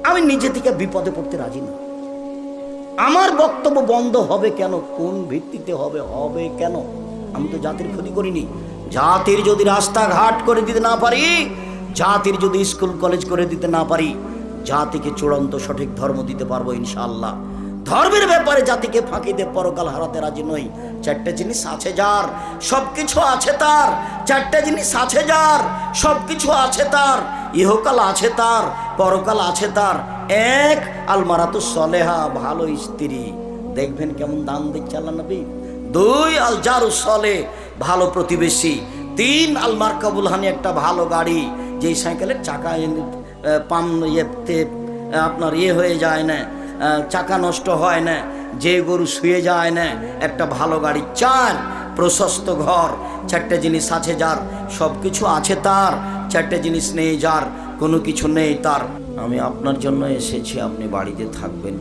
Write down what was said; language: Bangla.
আমি নিজে থেকে বিপদে পড়তে রাজি না। আমার বক্তব্য বন্ধ হবে কেন, কোন ভিত্তিতে হবে, হবে কেন? আমি তো জাতির ক্ষতি করিনি। জাতির যদি রাস্তাঘাট করে দিতে না পারি, জাতির যদি স্কুল কলেজ করে দিতে না পারি, জাতিকে চূড়ান্ত সঠিক ধর্ম দিতে পারবো ইনশাআল্লাহ। ধর্মের ব্যাপারে জাতিকে ফাঁকি দিয়ে পরকাল হারাতে রাজি নই। চারটে জিনিস আছে যার, সবকিছু আছে তার। চারটে জিনিস আছে যার, সবকিছু আছে তার। ইহকাল আছে তার, পরকাল আছে তার। এক, আলমারাতুস সলেহা, ভালো স্ত্রী, দেখবেন কেমন দান দিচ্ছে আল্লাহ নবী। দুই, আল জারুস সলে, ভালো প্রতিবেশী। তিন, আল মারকাবুল হানি, একটা ভালো গাড়ি, যেই সাইকেলের চাকা পাম ইয়েতে আপনার হয়ে যায় না, চাকা নষ্ট হয় না, যে গরু শুয়ে যায় না, একটা ভালো গাড়ি। চার, প্রশস্ত ঘর। চারটে জিনিস আছে যার, সব কিছু আছে তার। চারটে জিনিস নেই যার, কোনো কিছু নেই তার। আমি আপনার জন্য এসেছি, আপনি বাড়িতে থাকবেন।